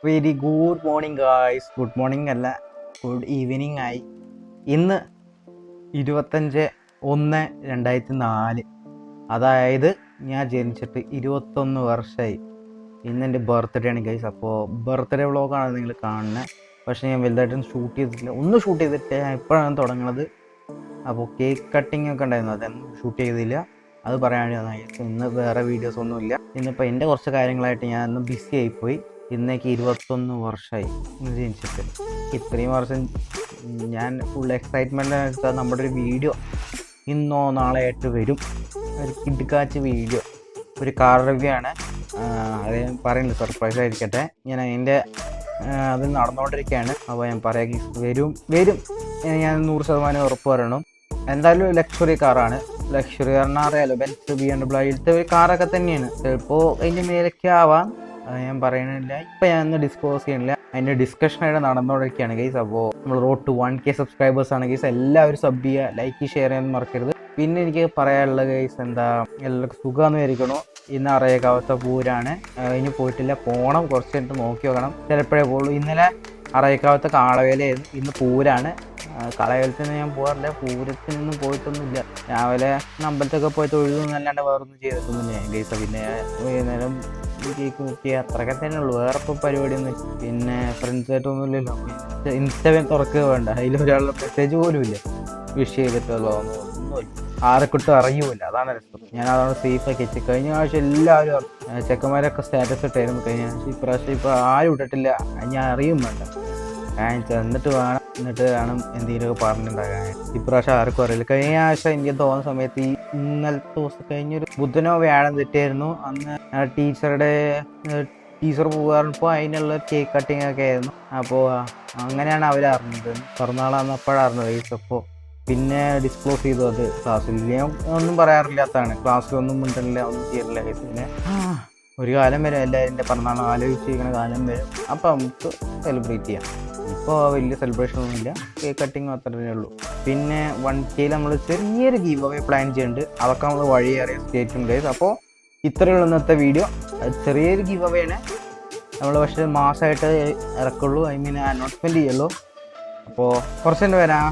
Very good morning guys. Good morning അല്ല, good evening ആയി. ഇന്ന് 25/1/2004, അതായത് ഞാൻ ജനിച്ചിട്ട് 21 വർഷമായി. ഇന്ന് എൻ്റെ ബർത്ത്ഡേ ആണ് ഗൈസ്. അപ്പോൾ ബർത്ത്ഡേ വ്ളോഗാണ് നിങ്ങൾ കാണുന്നത്. പക്ഷേ ഞാൻ വലുതായിട്ടൊന്നും ഷൂട്ട് ചെയ്തിട്ടില്ല, ഒന്നും ഷൂട്ട് ചെയ്തിട്ടില്ല. ഞാൻ ഇപ്പോഴാണ് തുടങ്ങുന്നത്. അപ്പോൾ കേക്ക് കട്ടിങ് ഒക്കെ ഉണ്ടായിരുന്നു, അതൊന്നും ഷൂട്ട് ചെയ്തില്ല. അത് പറയാൻ വേണ്ടി ഇന്ന് വേറെ വീഡിയോസ് ഒന്നുമില്ല. ഇന്നിപ്പോൾ എൻ്റെ കുറച്ച് കാര്യങ്ങളായിട്ട് ഞാൻ ഇന്ന് ബിസി ആയിപ്പോയി. ഇന്നേക്ക് 21 വർഷമായി ജനിച്ചിട്ട്. ഇത്രയും വർഷം ഞാൻ ഫുൾ എക്സൈറ്റ്മെൻ്റ് വെച്ചാൽ നമ്മുടെ ഒരു വീഡിയോ ഇന്നോ നാളെ ആയിട്ട് വരും. ഒരു കിടുക്കാച്ച് വീഡിയോ, ഒരു കാർ റിവ്യൂ ആണ്. അത് ഞാൻ പറയുന്നില്ല, സർപ്രൈസ് ആയിരിക്കട്ടെ. ഞാൻ അതിൻ്റെ അത് നടന്നുകൊണ്ടിരിക്കുകയാണ്. അപ്പോൾ ഞാൻ പറയാം, വരും ഞാൻ 100% ഉറപ്പ് പറയണം. എന്തായാലും ലക്ഷറി കാറാണ്. ലക്ഷറി കാറിന് അറിയാലോ, ബെൻസ്, BMW അതിലത്തെ ഒരു കാറൊക്കെ തന്നെയാണ്. ചിലപ്പോൾ അതിൻ്റെ മേലൊക്കെ ആവാം, അത് ഞാൻ പറയണില്ല. ഇപ്പം ഞാൻ ഒന്ന് ഡിസ്കസ് ചെയ്യണില്ല, അതിൻ്റെ ഡിസ്കഷനായിട്ട് നടന്നുകൊണ്ടിരിക്കുകയാണ് ഗൈസ്. അപ്പോൾ നമ്മൾ റോഡ് ടു 1K സബ്സ്ക്രൈബേഴ്സ് ആണ് ഗൈസ്. എല്ലാവരും സബ് ചെയ്യുക, ലൈക്ക് ഷെയർ ചെയ്യാൻ മറക്കരുത്. പിന്നെ എനിക്ക് പറയാനുള്ള ഗൈസ് എന്താ, എല്ലാവർക്കും സുഖമെന്ന് വിചാരിക്കണു. ഇന്ന് അറേക്കാവത്ത പൂരാണ്, ഇനി പോയിട്ടില്ല, പോകണം. കുറച്ച് കഴിഞ്ഞിട്ട് നോക്കി നോക്കണം, ചിലപ്പോഴേ പോകുള്ളൂ. ഇന്നലെ അറേക്കാവത്തെ കാളവേലയായിരുന്നു, ഇന്ന് പൂരാണ്. കളവേലത്തിന് ഞാൻ പോകാറില്ല, പൂരത്തിനൊന്നും പോയിട്ടൊന്നുമില്ല. രാവിലെ അമ്പലത്തൊക്കെ പോയി തൊഴുതൊന്നല്ലാണ്ട് വേറൊന്നും ചെയ്തിട്ടൊന്നുമില്ല ഗൈസ്. പിന്നെ വൈകുന്നേരം കേക്ക് മുക്കി അത്രയൊക്കെ തന്നെ ഉള്ളൂ, വേറെ ഇപ്പോൾ പരിപാടിയൊന്നും. പിന്നെ ഫ്രണ്ട്സായിട്ടൊന്നും ഇല്ലല്ലോ. ഇൻസ്റ്റ തുറക്കുക വേണ്ട, അതിലൊരാളുടെ മെസ്സേജ് പോലും ഇല്ല, വിഷ് ചെയ്തിട്ടുള്ളോ ഒന്നുമില്ല. ആരെക്കൊട്ടും അറിയൂല, അതാണ് രസം. ഞാൻ അതാണ് സേഫാക്കി വെച്ച്. കഴിഞ്ഞ ആഴ്ച എല്ലാവരും ചെക്കന്മാരൊക്കെ സ്റ്റാറ്റസ് ഇട്ടായിരുന്നു കഴിഞ്ഞ ആഴ്ച. ഇപ്രാവശ്യം ഇപ്പോൾ ആരും ഇട്ടിട്ടില്ല, ഞാൻ അറിയും വേണ്ട. എന്നിട്ട് വേണം എന്തെങ്കിലുമൊക്കെ പറഞ്ഞിട്ടുണ്ടാകാൻ. ഇപ്രാവശ്യം ആർക്കും അറിയില്ല. കഴിഞ്ഞ ആഴ്ച എനിക്ക് തോന്നുന്ന സമയത്ത് ഈ ഇന്നലത്തെ ദിവസം കഴിഞ്ഞൊരു ബുധനോ വ്യാഴം തെറ്റായിരുന്നു. അന്ന് ടീച്ചർ പോകാറിപ്പോൾ അതിനുള്ള കേക്ക് കട്ടിങ് ഒക്കെ ആയിരുന്നു. അപ്പോൾ അങ്ങനെയാണ് അവർ അറിഞ്ഞത്, പിറന്നാളാന്ന് അപ്പോഴറിഞ്ഞത് ഗൈസ്. അപ്പോൾ പിന്നെ ഡിസ്ക്ലോസ് ചെയ്തു അത് ക്ലാസ്സിൽ. ഞാൻ ഒന്നും പറയാറില്ലാത്തതാണ്, ക്ലാസ്സിലൊന്നും മിണ്ടില്ല, ഒന്നും ചെയ്തില്ല ഗൈസ്. പിന്നെ ഒരു കാലം വരും, എല്ലാവരും എൻ്റെ പിറന്നാൾ ആലോചിച്ചിരിക്കുന്ന കാലം വരും, അപ്പോൾ നമുക്ക് സെലിബ്രേറ്റ് ചെയ്യാം. ഇപ്പോൾ വലിയ സെലിബ്രേഷൻ ഒന്നുമില്ല, കേക്ക് കട്ടിങ് മാത്രമേ ഉള്ളൂ. പിന്നെ 1K നമ്മൾ ചെറിയൊരു ഗീവ് അവേ പ്ലാൻ ചെയ്യുന്നുണ്ട്, അതൊക്കെ നമ്മൾ വഴിയേറിയ സ്റ്റേറ്റും ഗൈസ്. അപ്പോൾ ഇത്രയുള്ള ഇന്നത്തെ വീഡിയോ. ചെറിയൊരു ഗീവ് അവേ ആണ് നമ്മൾ, പക്ഷേ മാസമായിട്ട് ഇറക്കുള്ളൂ, ഐ മീൻ അനൗൺസ്മെൻറ്റ് ചെയ്യുള്ളൂ. അപ്പോൾ കുറച്ച് തന്നെ വരാം.